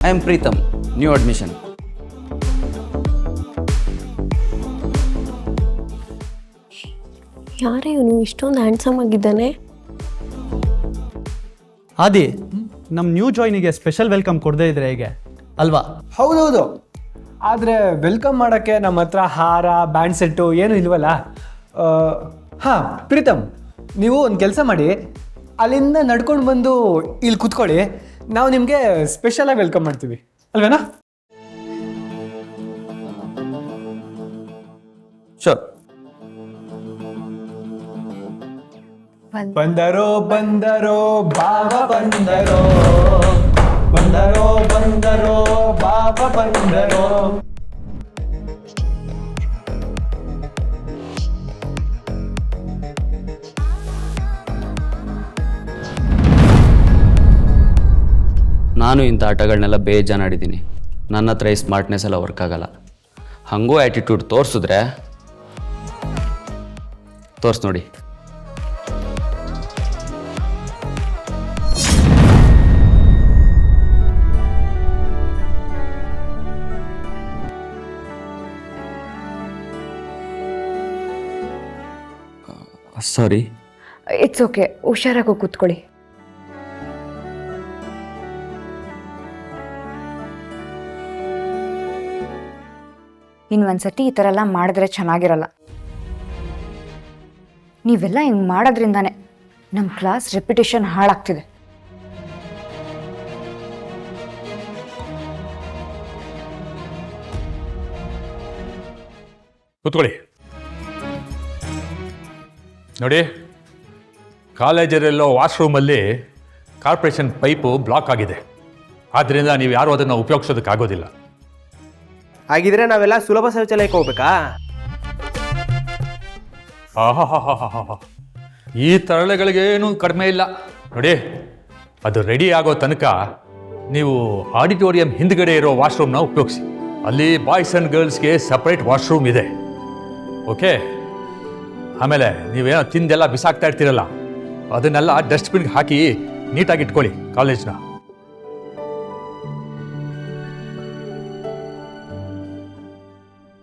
I am Preetham, new admission. ಯಾರೇ ಇವನು ಇಷ್ಟೊಂದು ಹ್ಯಾಂಡ್ಸಮ್ ಆಗಿದ್ದಾನೆ? ಆದಿ, ನಮ್ಮ ನ್ಯೂ ಜಾಯ್ನಿಗೆ ಸ್ಪೆಷಲ್ ವೆಲ್ಕಮ್ ಕೊಡದೇ ಇದ್ರೆ ಹೇಗೆ ಅಲ್ವಾ? ಹೌದೌದು, ಆದರೆ ವೆಲ್ಕಮ್ ಮಾಡೋಕ್ಕೆ ನಮ್ಮ ಹತ್ರ ಹಾರ ಬ್ಯಾಂಡ್ ಸೆಟ್ಟು ಏನೂ ಇಲ್ವಲ್ಲ. ಹಾಂ ಪ್ರೀತಮ್, ನೀವು ಒಂದು ಕೆಲಸ ಮಾಡಿ, ಅಲ್ಲಿಂದ ನಡ್ಕೊಂಡು ಬಂದು ಇಲ್ಲಿ ಕೂತ್ಕೊಳ್ಳಿ, ನಾವು ನಿಮಗೆ ಸ್ಪೆಷಲಾಗಿ ವೆಲ್ಕಮ್ ಮಾಡ್ತೀವಿ ಅಲ್ವೇನಾ? Sure. ಬಂದರೋ ಬಂದರೋ ಬಾವ ಬಂದರೋ, ಬಂದರೋ ಬಂದರೋ ಬಾವ ಬಂದರೋ. ನಾನು ಇಂಥ ಆಟಗಳನ್ನೆಲ್ಲ ಬೇಜಾನಾಡಿದ್ದೀನಿ. ನನ್ನ ಹತ್ರ ಈ ಸ್ಮಾರ್ಟ್ನೆಸ್ ಎಲ್ಲ ವರ್ಕ್ ಆಗಲ್ಲ. ಹಾಗೂ ಆ್ಯಟಿಟ್ಯೂಡ್ ತೋರಿಸಿದ್ರೆ ತೋರಿಸ್ ನೋಡಿ. ಸಾರಿ. ಇಟ್ಸ್ ಓಕೆ, ಹುಷಾರಾಗಿ ಕೂತ್ಕೊಳ್ಳಿ. ಇನ್ನೊಂದ್ಸತಿ ಈ ಥರ ಎಲ್ಲ ಮಾಡಿದ್ರೆ ಚೆನ್ನಾಗಿರಲ್ಲ. ನೀವೆಲ್ಲ ಹಿಂಗೆ ಮಾಡೋದ್ರಿಂದಾನೆ ನಮ್ಮ ಕ್ಲಾಸ್ ರೆಪ್ಯುಟೇಷನ್ ಹಾಳಾಗ್ತಿದೆ. ಕೂತ್ಕೊಳ್ಳಿ. ನೋಡಿ, ಕಾಲೇಜಲ್ಲೆಲ್ಲೋ ವಾಶ್ರೂಮಲ್ಲಿ ಕಾರ್ಪೊರೇಷನ್ ಪೈಪು ಬ್ಲಾಕ್ ಆಗಿದೆ. ಆದ್ದರಿಂದ ನೀವು ಯಾರೂ ಅದನ್ನು ಉಪಯೋಗಿಸೋದಕ್ಕಾಗೋದಿಲ್ಲ. ಹಾಗಿದ್ರೆ ನಾವೆಲ್ಲ ಸುಲಭ ಶೌಚಾಲಯಕ್ಕೆ ಹೋಗ್ಬೇಕಾ? ಆಹಾಹಾಹಾಹಾ, ಈ ತರಳೆಗಳಿಗೇನು ಕಡಿಮೆ ಇಲ್ಲ. ನೋಡಿ, ಅದು ರೆಡಿ ಆಗೋ ತನಕ ನೀವು ಆಡಿಟೋರಿಯಂ ಹಿಂದ್ಗಡೆ ಇರೋ ವಾಶ್ರೂಮ್ನ ಉಪಯೋಗಿಸಿ. ಅಲ್ಲಿ ಬಾಯ್ಸ್ ಆ್ಯಂಡ್ ಗರ್ಲ್ಸ್ಗೆ ಸಪ್ರೇಟ್ ವಾಶ್ರೂಮ್ ಇದೆ. ಓಕೆ? ಆಮೇಲೆ ನೀವೇನೋ ತಿಂದೆಲ್ಲ ಬಿಸಾಕ್ತಾ ಇರ್ತೀರಲ್ಲ, ಅದನ್ನೆಲ್ಲ ಡಸ್ಟ್ಬಿನ್ಗೆ ಹಾಕಿ ನೀಟಾಗಿ ಇಟ್ಕೊಳ್ಳಿ ಕಾಲೇಜ್ನ.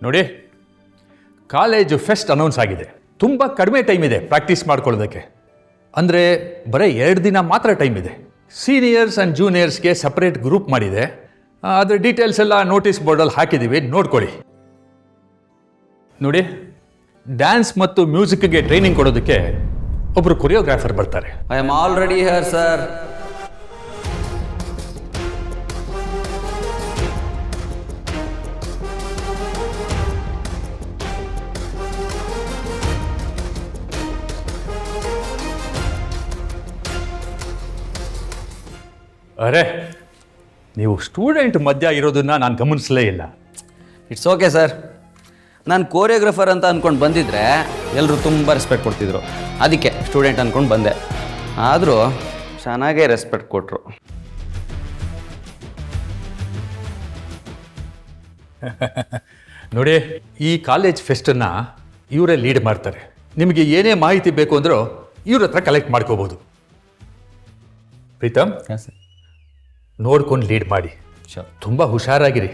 ನೋಡಿ, ಕಾಲೇಜು ಫೆಸ್ಟ್ ಅನೌನ್ಸ್ ಆಗಿದೆ. ತುಂಬ ಕಡಿಮೆ ಟೈಮ್ ಇದೆ ಪ್ರಾಕ್ಟೀಸ್ ಮಾಡ್ಕೊಳ್ಳೋದಕ್ಕೆ. ಅಂದರೆ ಬರೀ 2 ದಿನ ಮಾತ್ರ ಟೈಮ್ ಇದೆ. ಸೀನಿಯರ್ಸ್ ಆ್ಯಂಡ್ ಜೂನಿಯರ್ಸ್ಗೆ ಸಪ್ರೇಟ್ ಗ್ರೂಪ್ ಮಾಡಿದೆ. ಅದರ ಡೀಟೇಲ್ಸ್ ಎಲ್ಲ ನೋಟಿಸ್ ಬೋರ್ಡಲ್ಲಿ ಹಾಕಿದ್ದೀವಿ, ನೋಡ್ಕೊಳ್ಳಿ. ನೋಡಿ, ಡ್ಯಾನ್ಸ್ ಮತ್ತು ಮ್ಯೂಸಿಕ್ಗೆ ಟ್ರೈನಿಂಗ್ ಕೊಡೋದಕ್ಕೆ ಒಬ್ಬರು ಕೊರಿಯೋಗ್ರಾಫರ್ ಬರ್ತಾರೆ. I am already here, sir. ಅರೆ, ನೀವು ಸ್ಟೂಡೆಂಟ್ ಮಧ್ಯ ಇರೋದನ್ನ ನಾನು ಗಮನಿಸಲೇ ಇಲ್ಲ. It's okay sir. ನಾನು ಕೋರಿಯೋಗ್ರಾಫರ್ ಅಂತ ಅಂದ್ಕೊಂಡು ಬಂದಿದ್ರೆ ಎಲ್ಲರೂ ತುಂಬ ರೆಸ್ಪೆಕ್ಟ್ ಕೊಡ್ತಿದ್ರು. ಅದಕ್ಕೆ ಸ್ಟೂಡೆಂಟ್ ಅಂದ್ಕೊಂಡು ಬಂದೆ. ಆದರೂ ಚೆನ್ನಾಗೇ ರೆಸ್ಪೆಕ್ಟ್ ಕೊಟ್ಟರು. ನೋಡಿ, ಈ ಕಾಲೇಜ್ ಫೆಸ್ಟನ್ನು ಇವರೇ ಲೀಡ್ ಮಾಡ್ತಾರೆ. ನಿಮಗೆ ಏನೇ ಮಾಹಿತಿ ಬೇಕು ಅಂದರೂ ಇವ್ರ ಹತ್ರ ಕಲೆಕ್ಟ್ ಮಾಡ್ಕೋಬೋದು. ಪ್ರೀತಮ್, ನೋಡ್ಕೊಂಡು ಲೀಡ್ ಮಾಡಿ. ತುಂಬ ಹುಷಾರಾಗಿರಿ,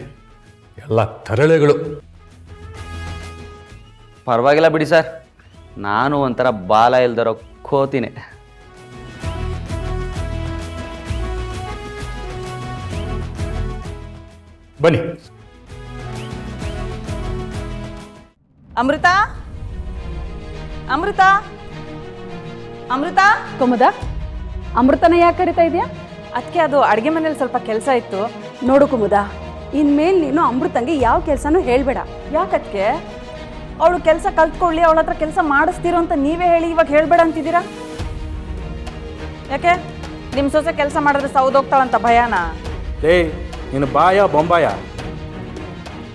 ಎಲ್ಲ ತರಳೆಗಳು. ಪರವಾಗಿಲ್ಲ ಬಿಡಿ ಸರ್, ನಾನು ಒಂಥರ ಬಾಲ ಇಲ್ದಿರೋ ಕೋತಿನೇ. ಬನ್ನಿ. ಅಮೃತ, ಅಮೃತ, ಅಮೃತ. ಕುಮುದ, ಅಮೃತನ ಯಾಕೆ ಕರಿತಾ ಇದೆಯಾ? ಅದಕ್ಕೆ ಅದು ಅಡುಗೆ ಮನೇಲಿ ಸ್ವಲ್ಪ ಕೆಲಸ ಇತ್ತು. ನೋಡು ಕುಮುದ, ಇನ್ಮೇಲೆ ನೀನು ಅಮೃತಂಗೆ ಯಾವ ಕೆಲಸನೂ ಹೇಳಬೇಡ. ಯಾಕದಕ್ಕೆ? ಅವಳು ಕೆಲಸ ಕಲ್ತ್ಕೊಳ್ಳಿ, ಅವಳ ಹತ್ರ ಕೆಲಸ ಮಾಡಿಸ್ತಿರೋ ಅಂತ ನೀವೇ ಹೇಳಿ ಇವಾಗ ಹೇಳಬೇಡ ಅಂತಿದ್ದೀರಾ. ಯಾಕೆ ನಿಮ್ಮ ಸೊಸೆ ಕೆಲಸ ಮಾಡಿದ್ರೆ ಸೌದೋಗ್ತಾಳಂತ ಭಯನಾ? ನೀನು ಬಾಯ ಬೊಂಬಾಯ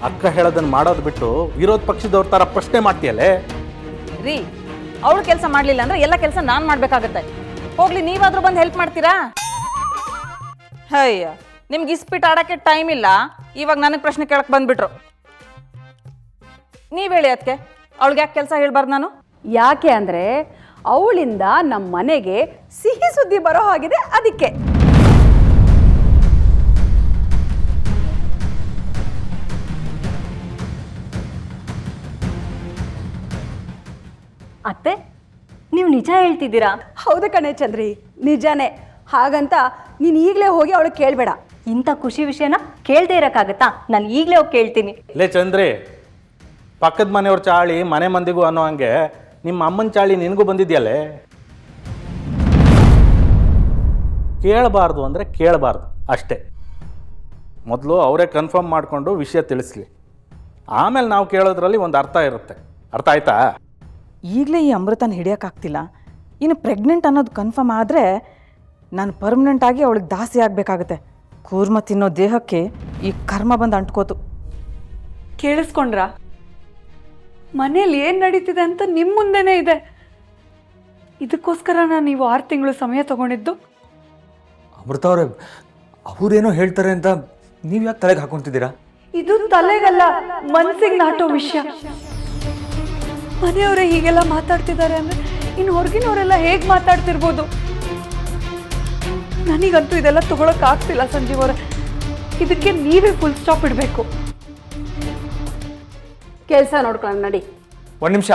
ಅಕ್ಕ ಹೇಳೋದನ್ನು ಮಾಡೋದು ಬಿಟ್ಟು ವಿರೋಧ ಪಕ್ಷದವ್ರ ಥರ ಪ್ರಶ್ನೆ ಮಾಡ್ತೀಯಲ್ಲೇ. ರೀ, ಅವಳು ಕೆಲಸ ಮಾಡಲಿಲ್ಲ ಅಂದ್ರೆ ಎಲ್ಲ ಕೆಲಸ ನಾನು ಮಾಡಬೇಕಾಗತ್ತೆ. ಹೋಗ್ಲಿ, ನೀವಾದ್ರೂ ಬಂದು ಹೆಲ್ಪ್ ಮಾಡ್ತೀರಾ? ಅಯ್ಯ, ನಿಮ್ಗೆ ಇಸ್ಪಿಟ್ ಆಡೋಕ್ಕೆ ಟೈಮ್ ಇಲ್ಲ, ಇವಾಗ ನನಗೆ ಪ್ರಶ್ನೆ ಕೇಳಕ್ಕೆ ಬಂದ್ಬಿಟ್ರು. ನೀವು ಹೇಳಿ ಅದಕ್ಕೆ, ಅವಳಿಗೆ ಯಾಕೆ ಕೆಲಸ ಹೇಳ್ಬಾರ್ದು ನಾನು? ಯಾಕೆ ಅಂದರೆ ಅವಳಿಂದ ನಮ್ಮ ಮನೆಗೆ ಸಿಹಿ ಸುದ್ದಿ ಬರೋ ಹಾಗಿದೆ ಅದಕ್ಕೆ. ನಿಜ ಹೇಳ್ತಿದ್ದೀರಾ? ಹೌದು ಕಣೆ ಚಂದ್ರಿ, ನಿಜಾನೇ. ಹಾಗಂತ ನೀನು ಈಗಲೇ ಹೋಗಿ ಅವಳು ಕೇಳಬೇಡ. ಇಂಥ ಖುಷಿ ವಿಷಯನ ಕೇಳದೆ ಇರೋಕ್ಕಾಗತ್ತಾ? ನಾನು ಈಗಲೇ ಹೋಗಿ ಕೇಳ್ತೀನಿ. ಲೇ ಚಂದ್ರಿ, ಪಕ್ಕದ ಮನೆಯವ್ರ ಚಾಳಿ ಮನೆ ಮಂದಿಗೂ ಅನ್ನೋ ಹಂಗೆ ನಿಮ್ಮ ಅಮ್ಮನ ಚಾಳಿ ನಿನಗೂ ಬಂದಿದ್ಯಲ್ಲೇ. ಕೇಳಬಾರ್ದು ಅಂದರೆ ಕೇಳಬಾರ್ದು ಅಷ್ಟೇ. ಮೊದಲು ಅವರೇ ಕನ್ಫರ್ಮ್ ಮಾಡಿಕೊಂಡು ವಿಷಯ ತಿಳಿಸ್ಲಿ, ಆಮೇಲೆ ನಾವು ಕೇಳೋದ್ರಲ್ಲಿ ಒಂದು ಅರ್ಥ ಇರುತ್ತೆ. ಅರ್ಥ ಆಯ್ತಾ? ಈಗಲೇ ಈ ಅಮೃತನ ಹಿಡಿಯೋಕ್ಕಾಗ್ತಿಲ್ಲ. ಇನ್ನು ಪ್ರೆಗ್ನೆಂಟ್ ಅನ್ನೋದು ಕನ್ಫರ್ಮ್ ಆದರೆ ನಾನು ಪರ್ಮನೆಂಟಾಗಿ ಅವಳಿಗೆ ದಾಸಿ ಆಗಬೇಕಾಗತ್ತೆ. ಕೂರ್ಮ ತಿನ್ನೋ ದೇಹಕ್ಕೆ ಈ ಕರ್ಮ ಬಂದು ಅಂಟ್ಕೋತು. ಕೇಳಿಸ್ಕೊಂಡ್ರಾ? ಮನೇಲಿ ಏನು ನಡೀತಿದೆ ಅಂತ ನಿಮ್ಮ ಮುಂದೆನೇ ಇದೆ. ಇದಕ್ಕೋಸ್ಕರ ನೀವು 6 ತಿಂಗಳು ಸಮಯ ತಗೊಂಡಿದ್ದು. ಅಮೃತ ಅವರೇ, ಅವರೇನೋ ಹೇಳ್ತಾರೆ ಅಂತ ನೀವು ಯಾಕೆ ತಲೆಗೆ ಹಾಕೊಂತಿದ್ದೀರಾ? ಇದು ತಲೆಗಲ್ಲ, ಮನ್ಸಿಗೆ ನಾಟೋ ವಿಷಯ. ಮನೆಯವರೇ ಹೀಗೆಲ್ಲ ಮಾತಾಡ್ತಿದ್ದಾರೆ ಅಂದ್ರೆ ಇನ್ನು ಹೊರಗಿನವರೆಲ್ಲ ಹೇಗೆ ಮಾತಾಡ್ತಿರ್ಬೋದು? ನನಗಂತೂ ಇದೆಲ್ಲ ತಗೊಳಕ್ ಆಗ್ತಿಲ್ಲ ಸಂಜೀವ್ ಅವರೇ. ಇದಕ್ಕೆ ನೀವೇ ಫುಲ್ ಸ್ಟಾಪ್ ಇಡಬೇಕು. ಕೆಲಸ ನೋಡ್ಕೊಳ್ಳೋಣ ನಡಿ. ಒಂದು ನಿಮಿಷ.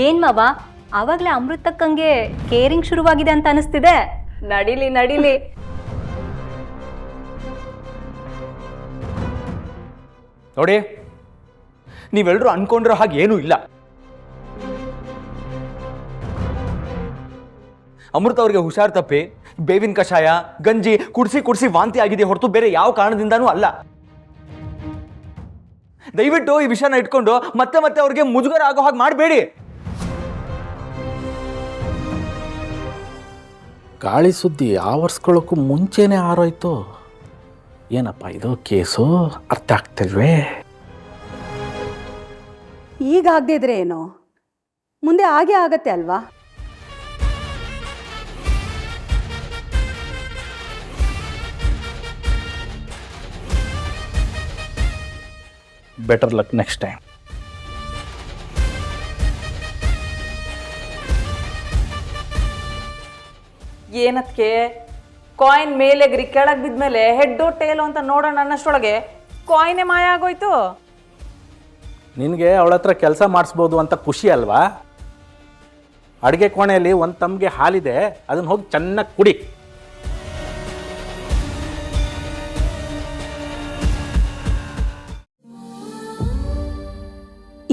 ಏನ್ ಮಾವ, ಆವಾಗಲೇ ಅಮೃತಕ್ಕಂಗೆ ಕೇರಿಂಗ್ ಶುರುವಾಗಿದೆ ಅಂತ ಅನಿಸ್ತಿದೆ. ನಡೀಲಿ ನಡೀಲಿ. ನೋಡಿ, ನೀವೆಲ್ಲರೂ ಅನ್ಕೊಂಡಿರೋ ಹಾಗೆ ಏನೂ ಇಲ್ಲ. ಅಮೃತ ಅವ್ರಿಗೆ ಹುಷಾರ್ ತಪ್ಪಿ ಬೇವಿನ ಕಷಾಯ ಗಂಜಿ ಕುಡಿಸಿ ವಾಂತಿ ಆಗಿದೆ ಹೊರತು ಬೇರೆ ಯಾವ ಕಾರಣದಿಂದಾನೂ ಅಲ್ಲ. ದಯವಿಟ್ಟು ಈ ವಿಷಯನ ಇಟ್ಕೊಂಡು ಮತ್ತೆ ಅವ್ರಿಗೆ ಮುಜುಗರ ಆಗೋ ಹಾಗೆ ಮಾಡಬೇಡಿ. ಗಾಳಿ ಸುದ್ದಿ ಆವರಿಸ್ಕೊಳ್ಳೋಕ್ಕೂ ಮುಂಚೆನೇ ಆರೋಯ್ತು. ಏನಪ್ಪ ಇದು ಕೇಸು? ಅರ್ಥ ಆಗ್ತಿಲ್ವೇ? ಈಗ ಆಗದೆ ಇದ್ರೆ ಏನೋ, ಮುಂದೆ ಆಗೇ ಆಗತ್ತೆ ಅಲ್ವಾ? Better luck next time. ಏನತ್ಕೆ ಕಾಯಿನ್ ಮೇಲೆಗ್ರಿ ಕೆಳಗೆ ಬಿದ್ಮೇಲೆ ಹೆಡ್ಡು ಟೇಲು ಅಂತ ನೋಡೋಣ ಅನ್ನಷ್ಟೊಳಗೆ ಕಾಯಿನೇ ಮಾಯ ಆಗೋಯ್ತು. ನಿನಗೆ ಅವಳ ಹತ್ರ ಕೆಲಸ ಮಾಡಿಸ್ಬೋದು ಅಂತ ಖುಷಿ ಅಲ್ವಾ? ಅಡುಗೆ ಕೋಣೆಯಲ್ಲಿ ಒಂದು ತಮ್ಗೆ ಹಾಲಿದೆ, ಅದನ್ನು ಹೋಗಿ ಚೆನ್ನಾಗಿ ಕುಡಿ.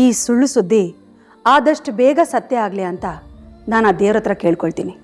ಈ ಸುಳ್ಳು ಸುದ್ದಿ ಆದಷ್ಟು ಬೇಗ ಸತ್ಯ ಆಗಲಿ ಅಂತ ನಾನು ಆ ದೇವ್ರ ಹತ್ರ ಕೇಳ್ಕೊಳ್ತೀನಿ.